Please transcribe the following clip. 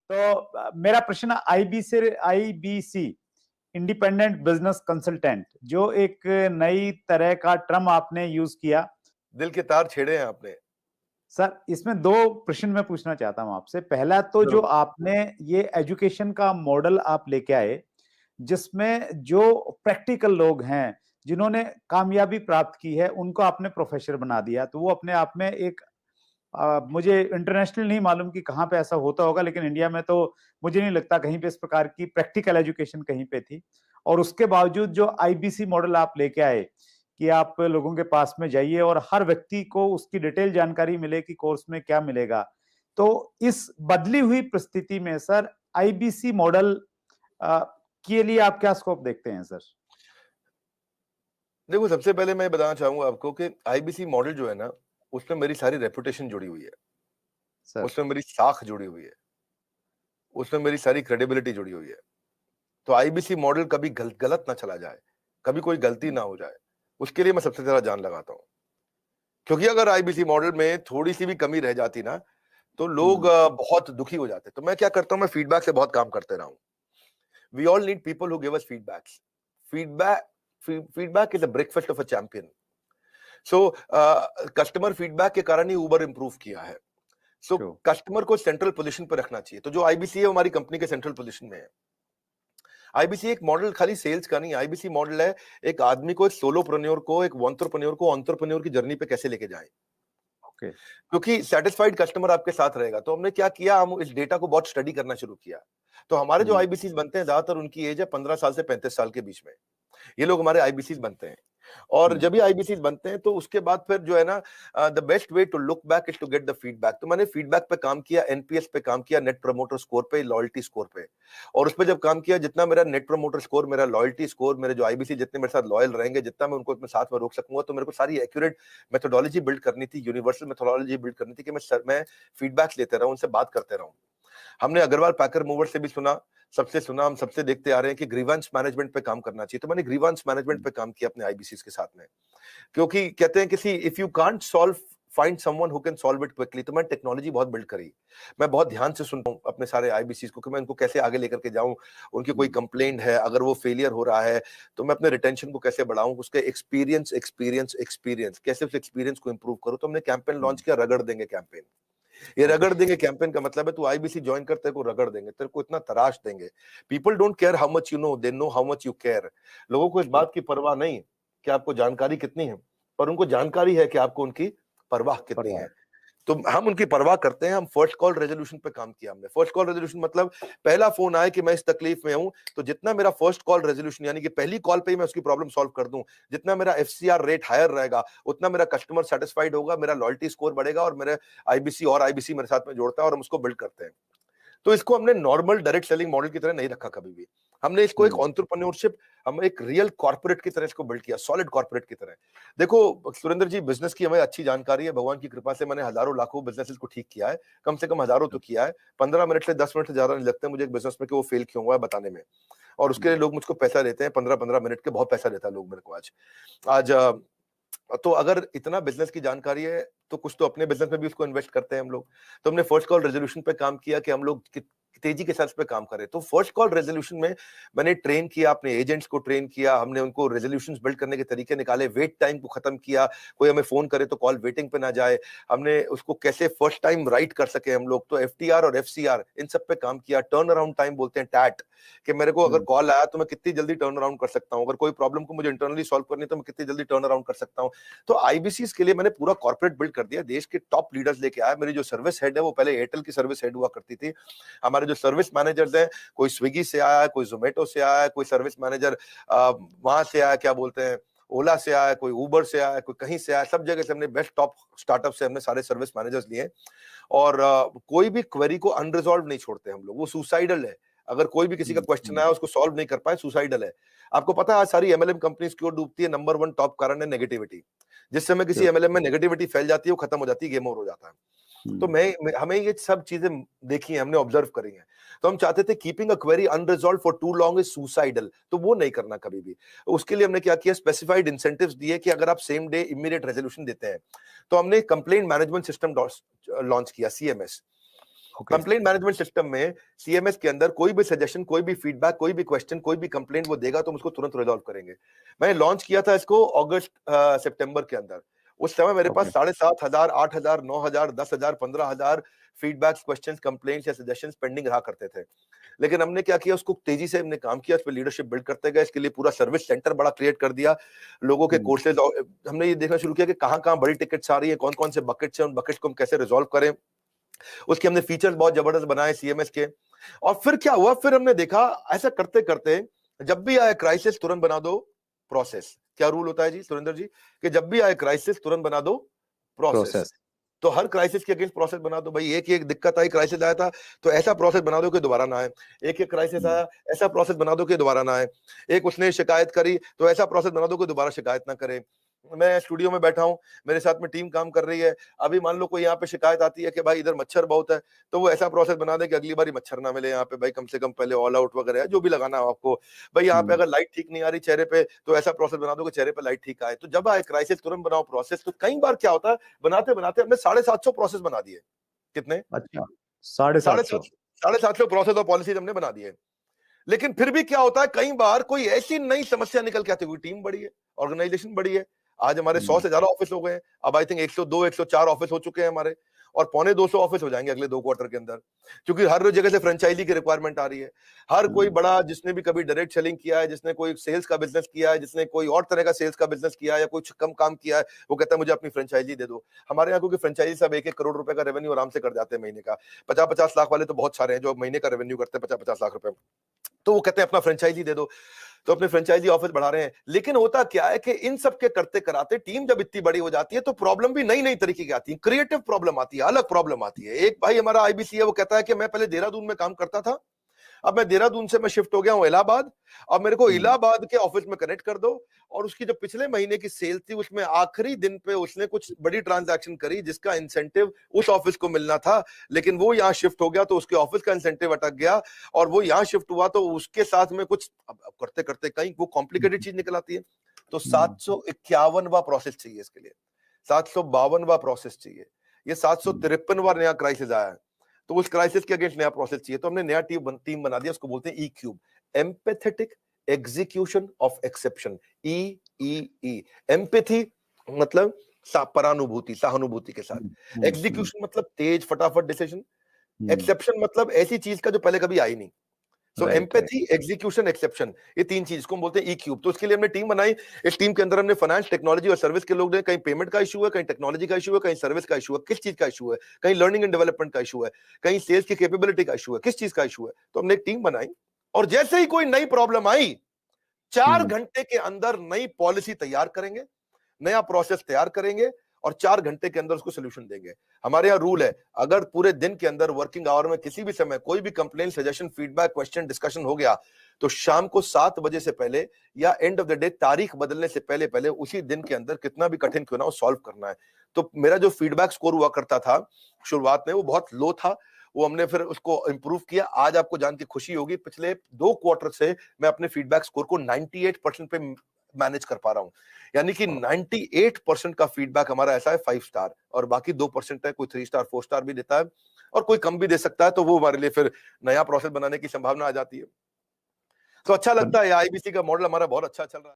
तो मेरा प्रश्न आईबीसी इंडिपेंडेंट बिजनेस कंसल्टेंट, जो एक नई तरह का टर्म आपने यूज किया। दिल के तार छेड़े हैं आपने। सर, इसमें दो प्रश्न मैं पूछना चाहता हूं आपसे। पहला तो जो आपने ये एजुकेशन का मॉडल आप लेके आए, जिसमें जो प्रैक्टिकल लोग हैं जिन्होंने कामयाबी प्राप्त की है उनको आपने प्रोफेसर बना दिया, तो वो अपने आप में एक मुझे इंटरनेशनल नहीं मालूम कि कहाँ पे ऐसा होता होगा, लेकिन इंडिया में तो मुझे नहीं लगता कहीं पे इस प्रकार की प्रैक्टिकल एजुकेशन कहीं पे थी। और उसके बावजूद जो आईबीसी मॉडल आप लेके आए कि आप लोगों के पास में जाइए और हर व्यक्ति को उसकी डिटेल जानकारी मिले कि कोर्स में क्या मिलेगा, तो इस बदली हुई परिस्थिति में सर आईबीसी मॉडल के लिए आप क्या स्कोप देखते हैं सर? देखो, सबसे पहले मैं बताना चाहूंगा आपको कि आईबीसी मॉडल जो है ना, उसमें मेरी सारी रेपुटेशन जुड़ी हुई है सर। उसमें मेरी साख जुड़ी हुई है, उसमें मेरी सारी क्रेडिबिलिटी जुड़ी हुई है। तो आईबीसी मॉडल कभी गलत ना चला जाए, कभी कोई गलती ना हो जाए, उसके लिए मैं सबसे ज्यादा जान लगाता हूं। क्योंकि अगर आईबीसी मॉडल में थोड़ी सी भी कमी रह जाती ना, तो लोग बहुत दुखी हो जाते। तो मैं क्या करता हूं, मैं फीडबैक से बहुत काम करते रहा हूं। We all need people who give us feedbacks. Feedback is a breakfast of a champion. So customer feedback के कारण ही उबर इंप्रूव किया है। सो कस्टमर को सेंट्रल पोजीशन पर रखना चाहिए। तो जो आईबीसी है, हमारी कंपनी के सेंट्रल पोजीशन में है। आईबीसी एक मॉडल खाली सेल्स का नहीं, आईबीसी मॉडल है एक आदमी को, एक सोलोप्रेन्योर को, एक एंटरप्रेन्योर को एंटरप्रेन्योर की जर्नी पे कैसे लेके जाए। क्योंकि सेटिस्फाइड कस्टमर आपके साथ रहेगा। तो हमने क्या किया, हम इस डेटा को बहुत स्टडी करना शुरू किया। तो हमारे जो आईबीसी बनते हैं, ज्यादातर उनकी एज है 15 साल से 35 साल के बीच में। ये लोग हमारे आईबीसी बनते हैं। और जब भी आईबीसी बनते हैं तो उसके बाद फिर जो है ना, the best way to look back is to get the feedback. तो मैंने फीडबैक पे काम किया, एनपीएस पे काम किया, नेट प्रमोटर स्कोर पे, लॉयल्टी स्कोर पे। और उस पर जब काम किया, जितना मेरा नेट प्रमोटर स्कोर, मेरा लॉयल्टी स्कोर, मेरे जो आईबीसी जितने मेरे साथ लॉयल रहेंगे, जितना मैं उनको अपने साथ में रोक सकूंगा, तो मेरे को सारी एक्यूरेट मेथोडोलॉजी बिल्ड करनी थी, यूनिवर्सल मेथोडोलॉजी बिल्ड करनी थी कि मैं फीडबैक लेते रहूं, उनसे बात करते रहूं। हमने अग्रवाल पैकर मूवर से भी सुना, हम सबसे देखते आ रहे हैं कि ग्रीवेंस मैनेजमेंट पे काम करना चाहिए। तो मैंने ग्रीवेंस मैनेजमेंट पे काम किया अपने आईबीसी के साथ में। क्योंकि कहते हैं किसी if you can't solve find someone who can solve it quickly. तो मैं टेक्नोलॉजी बहुत बिल्ड करी। मैं बहुत ध्यान से सुनता हूं अपने सारे आईबीसी को कि मैं उनको कैसे आगे लेकर के जाऊं। उनकी कोई कंप्लेंट है, अगर वो फेलियर हो रहा है, तो मैं अपने रिटेंशन को कैसे बढ़ाऊं, उसके एक्सपीरियंस कैसे उस एक्सपीरियंस को इंप्रूव करूं। तो हमने कैंपेन लॉन्च किया, रगड़ देंगे कैंपेन। ये रगड़ देंगे कैंपेन का मतलब है तू आईबीसी ज्वाइन कर, तेरे को रगड़ देंगे, तेरे को इतना तराश देंगे। People don't care how much you know, they know how much you care. लोगों को इस बात की परवाह नहीं कि आपको जानकारी कितनी है, पर उनको जानकारी है कि आपको उनकी परवाह कितनी है। तो हम उनकी परवाह करते हैं। हम फर्स्ट कॉल रेजोल्यूशन पे काम किया हमने। फर्स्ट कॉल रेजोल्यूशन मतलब पहला फोन आए कि मैं इस तकलीफ में हूं, तो जितना मेरा फर्स्ट कॉल रेजोल्यूशन यानी कि पहली कॉल पे ही मैं उसकी प्रॉब्लम सॉल्व कर दूं, जितना मेरा एफसीआर रेट हायर रहेगा, उतना मेरा कस्टमर सेटिस्फाइड होगा, मेरा लॉयल्टी स्कोर बढ़ेगा और मेरे आईबीसी मेरे साथ में जोड़ता है और हम उसको बिल्ड करते हैं। तो इसको हमने नॉर्मल डायरेक्ट सेलिंग मॉडल की तरह नहीं रखा कभी भी। हमने इसको एक एंटरप्रेन्योरशिप, हम एक रियल कॉर्पोरेट की तरह इसको बिल्ड किया, सॉलिड कॉर्पोरेट की तरह। देखो सुरेंद्र जी, बिजनेस की हमें अच्छी जानकारी है, भगवान की कृपा से मैंने हजारों लाखों बिजनेसेस को ठीक किया है, कम से कम हजारों तो किया है। 15 मिनट से 10 मिनट से ज्यादा नहीं लगते मुझे एक बिजनेस में कि वो फेल क्यों हुआ है बताने में। और उसके लिए लोग मुझको पैसा देते हैं, 15-15 मिनट के बहुत पैसा देता है लोग मेरे को आज। तो अगर इतना बिजनेस की जानकारी है तो कुछ तो अपने बिजनेस में भी उसको इन्वेस्ट करते हैं हम लोग। तो हमने फर्स्ट कॉल रेजोल्यूशन पे काम किया कि हम लोग तेजी के साथ इस पे काम करें। तो फर्स्ट कॉल रेजोल्यूशन में मैंने ट्रेन किया, अपने एजेंट्स को ट्रेन किया, हमने उनको रेजोल्यूशंस बिल्ड करने के तरीके निकाले, वेट टाइम को खत्म किया, कोई हमें फोन करे तो कॉल वेटिंग पे ना जाए, हमने उसको कैसे फर्स्ट टाइम राइट कर सके हम लोग। तो एफटीआर और एफसीआर इन सब पे काम किया। टर्न अराउंड टाइम बोलते हैं टैट, कि मेरे को अगर कॉल आया तो मैं कितनी जल्दी टर्न अराउंड कर सकता हूं, अगर कोई प्रॉब्लम को मुझे इंटरनली सॉल्व करनी है तो मैं कितनी जल्दी टर्न अराउंड कर सकता हूं। तो आईबीसी के लिए मैंने पूरा कॉर्पोरेट बिल्ड कर दिया, देश के टॉप लीडर्स लेके आया। मेरी जो सर्विस हेड है वो पहले एयरटेल की सर्विस हेड हुआ करती थी। हमारे जो सर्विस मैनेजर्स हैं, कोई स्विगी से आया, कोई जोमेटो से आया, कोई सर्विस मैनेजर वहां से आया, क्या बोलते हैं, ओला से आया, कोई उबर से आया, कोई कहीं से आया, सब जगह से हमने बेस्ट टॉप स्टार्टअप से हमने सारे सर्विस मैनेजर्स लिए। और कोई भी क्वेरी को अनरिजॉल्व नहीं छोड़ते हम लोग, वो सुसाइडल है। अगर कोई भी किसी का क्वेश्चन आया उसको सॉल्व नहीं कर पाए, सुसाइडल है। आपको पता है आज सारी एमएलएम कंपनीज क्यों डूबती है? नंबर 1 टॉप कारण है नेगेटिविटी। जिस समय किसी एमएलएम में नेगेटिविटी फैल जाती है, वो खत्म हो जाती है, गेम ओवर हो जाता है। तो हमें ये सब चीजें देखी है, हमने ऑब्जर्व करी है। तो हम चाहते थे keeping a query unresolved for too long is suicidal, तो वो नहीं करना कभी भी। उसके लिए हमने क्या किया, स्पेसिफाइड इंसेंटिव्स दिए कि अगर आप सेम डे इमीडिएट रेजोल्यूशन देते हैं तो हमने कंप्लेंट मैनेजमेंट सिस्टम लॉन्च किया, सीएमएस। कंप्लेंट मैनेजमेंट सिस्टम में सीएमएस के अंदर कोई भी सजेशन, कोई भी फीडबैक, कोई भी क्वेश्चन, कोई भी कंप्लेंट वो देगा तो हम उसको तुरंत रिजॉल्व करेंगे। मैंने लॉन्च किया था इसको अगस्त सितंबर के अंदर। उस समय मेरे पास 7,500, 8,000, 9,000, 10,000, 15,000 फीडबैक्स, क्वेश्चंस, कंप्लेंट्स या सजेशंस पेंडिंग रहा करते थे। लेकिन हमने क्या किया, उसको तेजी से हमने काम किया, उस पर लीडरशिप बिल्ड करते गए। इसके लिए पूरा सर्विस सेंटर बड़ा क्रिएट कर दिया, लोगों के कोर्सेज, हमने ये देखना शुरू किया कि कहां कहां बड़ी टिकट्स आ रही है, कौन कौन से बकेट्स हैं, उन बकेट्स को हम कैसे रिजॉल्व करें। उसके हमने फीचर्स बहुत जबरदस्त बनाए सीएमएस के। और फिर क्या हुआ, फिर हमने देखा ऐसा करते करते जब भी आए क्राइसिस तुरंत बना दो प्रोसेस। क्या रूल होता है जी सुरेंद्र जी, कि जब भी आए क्राइसिस तुरंत बना दो प्रोसेस। तो हर क्राइसिस के अगेंस्ट प्रोसेस बना दो भाई। एक दिक्कत आई, क्राइसिस आया था तो ऐसा प्रोसेस बना दो कि दोबारा ना आए। एक क्राइसिस आया, ऐसा प्रोसेस बना दो कि दोबारा ना आए। एक उसने शिकायत करी तो ऐसा प्रोसेस बना दो कि दोबारा शिकायत ना करे। मैं स्टूडियो में बैठा हूं, मेरे साथ में टीम काम कर रही है, अभी मान लो कोई यहाँ पे शिकायत आती है कि भाई इधर मच्छर बहुत है, तो वो ऐसा प्रोसेस बना दे कि अगली बार मच्छर ना मिले यहाँ पे भाई, कम से कम पहले ऑल आउट वगैरह है जो भी लगाना हो आपको भाई। यहाँ पे अगर लाइट ठीक नहीं आ रही चेहरे पे तो ऐसा प्रोसेस बना दो कि चेहरे पे लाइट ठीक आए। तो जब आए क्राइसिस तुरंत बनाओ प्रोसेस। तो कई बार क्या होता है, बनाते बनाते हमने 750 प्रोसेस बना दिए। कितने? अच्छा, 750 प्रोसेस और पॉलिसीज हमने बना दिए। लेकिन फिर भी क्या होता है, कई बार कोई ऐसी नई समस्या निकल के आती है, टीम बड़ी है, ऑर्गेनाइजेशन बड़ी है। आज हमारे 100 से ज्यादा ऑफिस हो गए हैं, अब आई थिंक 102 104 ऑफिस हो चुके हैं हमारे, और 250 ऑफिस हो जाएंगे अगले 2 क्वार्टर के अंदर, क्योंकि हर जगह से फ्रेंचाइजी की रिक्वायरमेंट आ रही है। हर कोई बड़ा जिसने भी कभी डायरेक्ट सेलिंग किया है, जिसने कोई सेल्स का बिजनेस किया है, जिसने कोई और तरह का सेल्स का बिजनेस किया है या कुछ कम काम किया है, वो कहता है मुझे अपनी फ्रेंचाइजी दे दो। हमारे यहाँ क्योंकि फ्रेंचाइजी सब 1-1 करोड़ रुपए का रेवेन्यू आराम से कर जाते हैं महीने का। 50-50 लाख वाले तो बहुत सारे हैं जो महीने का रेवेन्यू करते हैं 50-50 लाख रुपए, तो वो कहते हैं अपना फ्रेंचाइजी दे दो। तो अपने फ्रेंचाइजी ऑफिस बढ़ा रहे हैं। लेकिन होता क्या है कि इन सब के करते कराते टीम जब इतनी बड़ी हो जाती है तो प्रॉब्लम भी नई नई तरीके की आती है, क्रिएटिव प्रॉब्लम आती है, अलग प्रॉब्लम आती है। एक भाई हमारा आईबीसी है, वो कहता है कि मैं पहले देहरादून में काम करता था, अब मैं देहरादून से मैं शिफ्ट हो गया हूं इलाहाबाद, अब मेरे को इलाहाबाद के ऑफिस में कनेक्ट कर दो। और उसकी जो पिछले महीने की सेल थी उसमें आखिरी दिन पे उसने कुछ बड़ी ट्रांजैक्शन करी जिसका इंसेंटिव उस ऑफिस को मिलना था, लेकिन वो यहाँ शिफ्ट हो गया तो उसके ऑफिस का इंसेंटिव अटक गया, और वो यहाँ शिफ्ट हुआ तो उसके साथ में कुछ अब करते करते कहीं वो कॉम्प्लिकेटेड चीज निकल आती है। तो 751वां प्रोसेस चाहिए इसके लिए, 752वां प्रोसेस चाहिए, ये 753वां नया क्राइसिस आया है, तो उस क्राइसिस के अगेंस्ट नया प्रोसेस चाहिए। तो हमने नया टीम बना दिया, उसको बोलते हैं E cube, empathetic execution of exception. E E E empathy मतलब परानुभूति, सहानुभूति के साथ। एग्जीक्यूशन मतलब तेज फटाफट डिसीजन। एक्सेप्शन मतलब ऐसी चीज का जो पहले कभी आई नहीं। सो एम्पैथी, एग्जीक्यूशन, एक्सेप्शन, ये 3 चीज को हम बोलते हैं ई क्यूब। तो इसके लिए हमने टीम बनाई। इस टीम के अंदर हमने फाइनेंस, टेक्नोलॉजी और सर्विस के लोग हैं। कहीं पेमेंट का इशू है, कहीं टेक्नोलॉजी का इशू है, कहीं सर्विस का इशू है, किस चीज का इशू है, कहीं लर्निंग एंड डेवलपमेंट का इशू है, कहीं सेल्स की कैपेबिलिटी का इशू है, किस चीज का इशू है। तो हमने एक टीम बनाई, और जैसे ही कोई नई प्रॉब्लम आई 4 घंटे के अंदर नई पॉलिसी तैयार करेंगे, नया प्रोसेस तैयार करेंगे, और 4 घंटे के अंदर उसको सोल्यूशन देंगे। हमारे यहाँ रूल है, अगर पूरे दिन के अंदर वर्किंग आवर में किसी भी समय कोई भी complaint, suggestion, feedback, question, discussion हो गया तो शाम को 7 बजे से पहले या एंड ऑफ द डे तारीख बदलने से पहले पहले उसी दिन के अंदर कितना भी कठिन क्यों ना हो सॉल्व करना है। तो मेरा जो फीडबैक स्कोर हुआ करता था शुरुआत में वो बहुत लो था, वो हमने फिर उसको इंप्रूव किया। आज आपको जान के खुशी होगी, पिछले 2 क्वार्टर से मैं अपने फीडबैक स्कोर को 98% पे मैनेज कर पा रहा हूं। यानी कि 98% का फीडबैक हमारा ऐसा है 5 स्टार, और बाकी 2% है, कोई 3 स्टार 4 स्टार भी देता है, और कोई कम भी दे सकता है। तो वो हमारे लिए फिर नया प्रोसेस बनाने की संभावना आ जाती है। तो अच्छा लगता है, आईबीसी का मॉडल हमारा बहुत अच्छा चल रहा है।